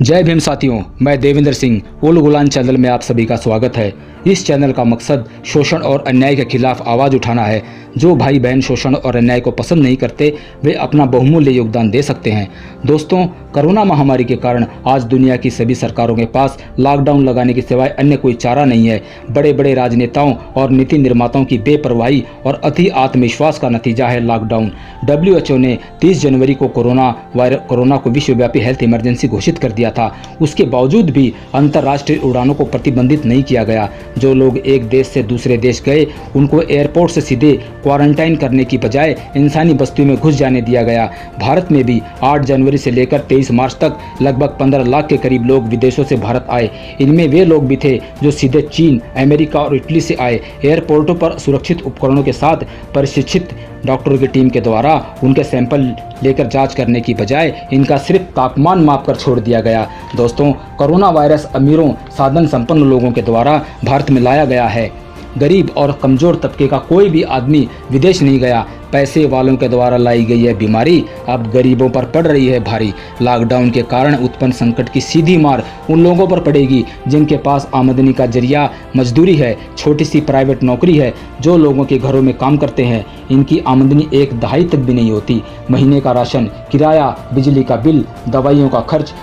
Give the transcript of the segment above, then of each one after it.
जय भीम साथियों, मैं देवेंद्र सिंह उल गुलान चैनल में आप सभी का स्वागत है। इस चैनल का मकसद शोषण और अन्याय के खिलाफ आवाज़ उठाना है। जो भाई बहन शोषण और अन्याय को पसंद नहीं करते वे अपना बहुमूल्य योगदान दे सकते हैं। दोस्तों, कोरोना महामारी के कारण आज दुनिया की सभी सरकारों के पास लॉकडाउन लगाने के सिवाय अन्य कोई चारा नहीं है। बड़े बड़े राजनेताओं और नीति निर्माताओं की बेपरवाही और अति आत्मविश्वास का नतीजा है लॉकडाउन। WHO ने 30 जनवरी को कोरोना को विश्वव्यापी हेल्थ इमरजेंसी घोषित कर दिया था। उसके बावजूद भी अंतर्राष्ट्रीय उड़ानों को प्रतिबंधित नहीं किया गया। जो लोग एक देश से दूसरे देश गए उनको एयरपोर्ट से सीधे क्वारंटाइन करने की बजाय इंसानी बस्तियों में घुस जाने दिया गया। भारत में भी 8 जनवरी से लेकर 23 मार्च तक लगभग 15 लाख के करीब लोग विदेशों से भारत आए। इनमें वे लोग भी थे जो सीधे चीन, अमेरिका और इटली से आए। एयरपोर्टों पर सुरक्षित उपकरणों के साथ प्रशिक्षित डॉक्टरों की टीम के द्वारा उनके सैंपल लेकर जांच करने की बजाय इनका सिर्फ तापमान मापकर छोड़ दिया गया। दोस्तों, कोरोना वायरस अमीरों, साधन संपन्न लोगों के द्वारा भारत में लाया गया है। गरीब और कमज़ोर तबके का कोई भी आदमी विदेश नहीं गया। पैसे वालों के द्वारा लाई गई है बीमारी अब गरीबों पर पड़ रही है भारी। लॉकडाउन के कारण उत्पन्न संकट की सीधी मार उन लोगों पर पड़ेगी जिनके पास आमदनी का जरिया मजदूरी है, छोटी सी प्राइवेट नौकरी है। जो लोगों के घरों में काम करते हैं इनकी आमदनी एक दहाई तक भी नहीं होती। महीने का राशन, किराया, बिजली का बिल, दवाइयों का खर्च,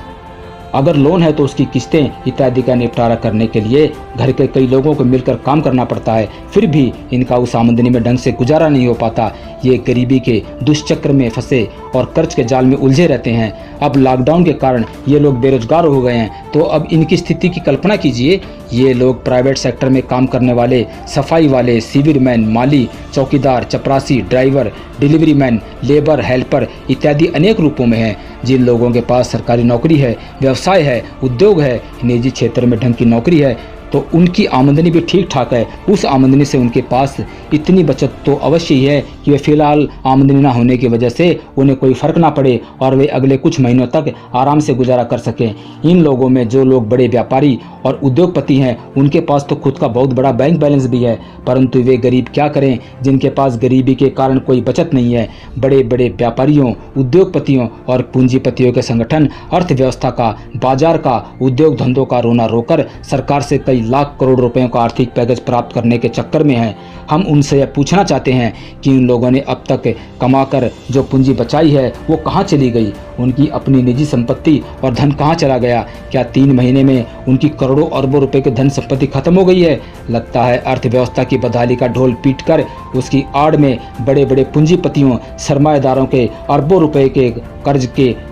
अगर लोन है तो उसकी किस्तें इत्यादि का निपटारा करने के लिए घर के कई लोगों को मिलकर काम करना पड़ता है। फिर भी इनका उस आमदनी में ढंग से गुजारा नहीं हो पाता। ये गरीबी के दुष्चक्र में फंसे और कर्ज के जाल में उलझे रहते हैं। अब लॉकडाउन के कारण ये लोग बेरोजगार हो गए हैं तो अब इनकी स्थिति की कल्पना कीजिए। ये लोग प्राइवेट सेक्टर में काम करने वाले, सफाई वाले, सिविल मैन, माली, चौकीदार, चपरासी, driver, delivery man, labour, helper इत्यादि अनेक रूपों में हैं। जिन लोगों के पास सरकारी नौकरी है, व्यवसाय है, उद्योग है, निजी क्षेत्र में ढंग की नौकरी है तो उनकी आमदनी भी ठीक ठाक है। उस आमदनी से उनके पास इतनी बचत तो अवश्य ही है कि वे फिलहाल आमदनी ना होने की वजह से उन्हें कोई फर्क ना पड़े और वे अगले कुछ महीनों तक आराम से गुजारा कर सकें। इन लोगों में जो लोग बड़े व्यापारी और उद्योगपति हैं उनके पास तो खुद का बहुत बड़ा बैंक बैलेंस भी है, परंतु वे गरीब क्या करें जिनके पास गरीबी के कारण कोई बचत नहीं है। बड़े बड़े व्यापारियों, उद्योगपतियों और पूंजीपतियों के संगठन अर्थव्यवस्था का, बाजार का, उद्योग धंधों का रोना रोकर सरकार से कई लाख करोड़ रुपयों का आर्थिक पैकेज प्राप्त करने के चक्कर में हैं। हम उनसे यह पूछना चाहते हैं कि उन लोगों ने अब तक कमाकर जो पूंजी बचाई है वो कहाँ चली गई? उनकी अपनी निजी संपत्ति और धन कहाँ चला गया? क्या 3 महीने में उनकी करोड़ों अरबों रुपए की धन संपत्ति खत्म हो गई है? लगता है अर्थव्यवस्था की बदहाली का ढोल पीटकर उसकी आड़ में बड़े बड़े पूंजीपतियों, सरमाएदारों के अरबों रुपए के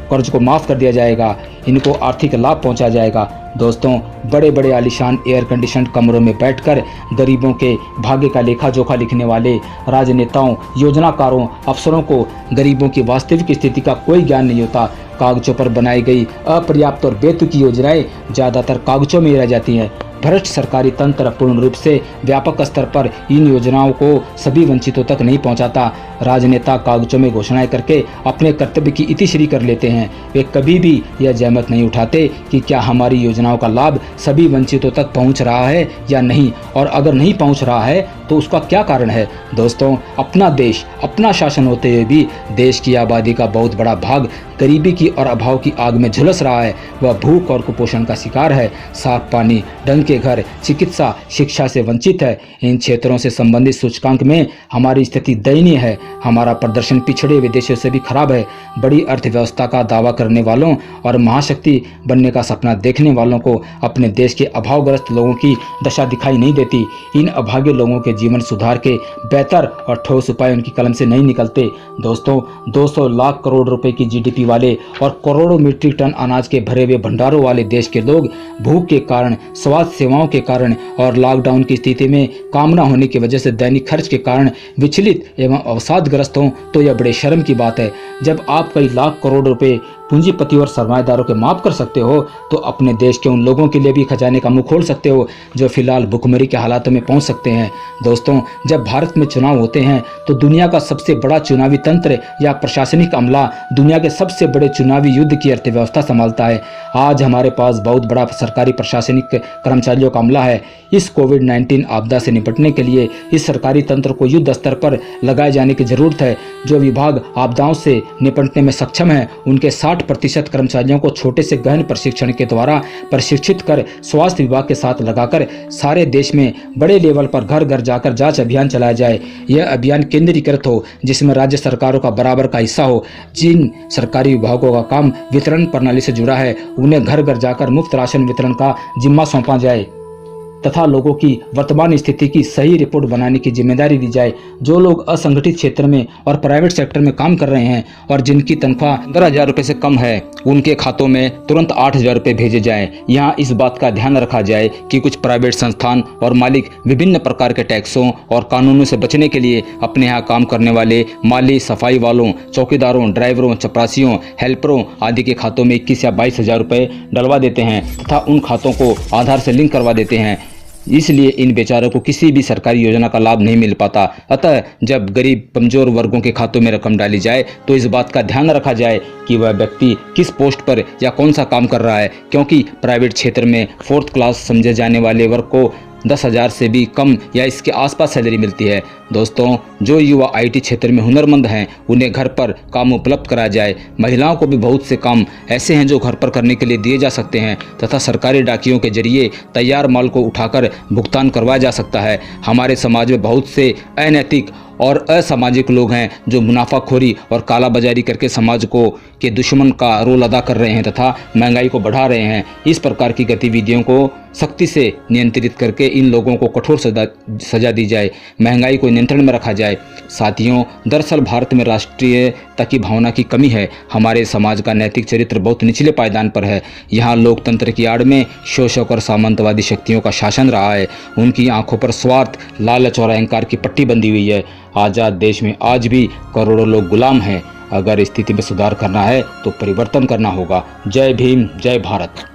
कर्ज को माफ़ कर दिया जाएगा। इनको आर्थिक लाभ पहुंचा जाएगा। दोस्तों, बड़े बड़े आलीशान एयर कंडीशन कमरों में बैठकर गरीबों के भाग्य का लेखा जोखा लिखने वाले राजनेताओं, योजनाकारों, अफसरों को गरीबों की वास्तविक स्थिति का कोई ज्ञान नहीं होता। कागजों पर बनाई गई अपर्याप्त और बेतुकी योजनाएं ज़्यादातर कागजों में रह जाती हैं। भ्रष्ट सरकारी तंत्र पूर्ण रूप से व्यापक स्तर पर इन योजनाओं को सभी वंचितों तक नहीं पहुंचाता। राजनेता कागजों में घोषणाएं करके अपने कर्तव्य की इतिश्री कर लेते हैं। वे कभी भी यह जहमत नहीं उठाते कि क्या हमारी योजनाओं का लाभ सभी वंचितों तक पहुंच रहा है या नहीं, और अगर नहीं पहुंच रहा है तो उसका क्या कारण है। दोस्तों, अपना देश, अपना शासन होते हुए भी देश की आबादी का बहुत बड़ा भाग गरीबी की और अभाव की आग में झुलस रहा है। वह भूख और कुपोषण का शिकार है, साफ पानी, ढंग के घर, चिकित्सा, शिक्षा से वंचित है। इन क्षेत्रों से संबंधित सूचकांक में हमारी स्थिति दयनीय है। हमारा प्रदर्शन पिछड़े हुए देशों से भी खराब है। बड़ी अर्थव्यवस्था का दावा करने वालों और महाशक्ति बनने का सपना देखने वालों को अपने देश के अभावग्रस्त लोगों की दशा दिखाई नहीं देती। इन अभागे लोगों के जीवन सुधार के बेहतर और ठोस उपाय उनकी कलम से नहीं निकलते। दोस्तों, 200 लाख करोड़ रुपए की GDP वाले और करोड़ों मीट्रिक टन अनाज के भरे हुए भंडारों वाले देश के लोग भूख के कारण, स्वास्थ्य सेवाओं के कारण और लॉकडाउन की स्थिति में काम न होने की वजह से दैनिक खर्च के कारण विचलित एवं अवसादग्रस्त हों तो यह बड़े शर्म की बात है। जब आप कई लाख करोड़ रुपए पूंजीपति और सरमाएदारों के माफ कर सकते हो तो अपने देश के उन लोगों के लिए भी खजाने का मुंह खोल सकते हो जो फिलहाल भुखमरी के हालातों में पहुंच सकते हैं। दोस्तों, जब भारत में चुनाव होते हैं तो दुनिया का सबसे बड़ा चुनावी तंत्र या प्रशासनिक अमला दुनिया के सबसे बड़े चुनावी युद्ध की अर्थव्यवस्था संभालता है। आज हमारे पास बहुत बड़ा सरकारी प्रशासनिक कर्मचारियों का अमला है। इस कोविड-19 आपदा से निपटने के लिए इस सरकारी तंत्र को युद्ध स्तर पर लगाए जाने की जरूरत है। जो विभाग आपदाओं से निपटने में सक्षम है उनके 60 60% कर्मचारियों को छोटे से गहन प्रशिक्षण के द्वारा प्रशिक्षित कर स्वास्थ्य विभाग के साथ लगाकर सारे देश में बड़े लेवल पर घर घर जाकर जांच अभियान चलाया जाए। यह अभियान केंद्रीकृत हो, जिसमें राज्य सरकारों का बराबर का हिस्सा हो। जिन सरकारी विभागों का काम वितरण प्रणाली से जुड़ा है, उन्हें घर घर जाकर मुफ्त राशन वितरण का जिम्मा सौंपा जाए तथा लोगों की वर्तमान स्थिति की सही रिपोर्ट बनाने की जिम्मेदारी दी जाए। जो लोग असंगठित क्षेत्र में और प्राइवेट सेक्टर में काम कर रहे हैं और जिनकी तनख्वाह 15,000 रुपये से कम है, उनके खातों में तुरंत 8,000 रुपये भेजे जाएं। यहाँ इस बात का ध्यान रखा जाए कि कुछ प्राइवेट संस्थान और मालिक विभिन्न प्रकार के टैक्सों और कानूनों से बचने के लिए अपने यहाँ काम करने वाले माली, सफाई वालों, चौकीदारों, ड्राइवरों, चपरासियों, हेल्परों आदि के खातों में 21 या 22,000 रुपये डलवा देते हैं तथा उन खातों को आधार से लिंक करवा देते हैं। इसलिए इन बेचारों को किसी भी सरकारी योजना का लाभ नहीं मिल पाता। अतः जब गरीब कमजोर वर्गों के खातों में रकम डाली जाए तो इस बात का ध्यान रखा जाए कि वह व्यक्ति किस पोस्ट पर या कौन सा काम कर रहा है, क्योंकि प्राइवेट क्षेत्र में 4th क्लास समझे जाने वाले वर्ग को 10,000 से भी कम या इसके आसपास सैलरी मिलती है। दोस्तों, जो युवा IT क्षेत्र में हुनरमंद हैं, उन्हें घर पर काम उपलब्ध कराया जाए। महिलाओं को भी बहुत से काम ऐसे हैं जो घर पर करने के लिए दिए जा सकते हैं तथा सरकारी डाकियों के जरिए तैयार माल को उठाकर भुगतान करवाया जा सकता है। हमारे समाज में बहुत से अनैतिक और असामाजिक लोग हैं जो मुनाफाखोरी और कालाबाजारी करके समाज को के दुश्मन का रोल अदा कर रहे हैं तथा महंगाई को बढ़ा रहे हैं। इस प्रकार की गतिविधियों को सख्ती से नियंत्रित करके इन लोगों को कठोर सजा दी जाए, महंगाई को नियंत्रण में रखा जाए। साथियों, दरअसल भारत में राष्ट्रीयता की भावना की कमी है। हमारे समाज का नैतिक चरित्र बहुत निचले पायदान पर है। यहाँ लोकतंत्र की आड़ में शोषक और सामंतवादी शक्तियों का शासन रहा है। उनकी आंखों पर स्वार्थ, लालच और अहंकार की पट्टी बंधी हुई है। आज़ाद देश में आज भी करोड़ों लोग गुलाम हैं। अगर स्थिति में सुधार करना है तो परिवर्तन करना होगा। जय भीम, जय भारत।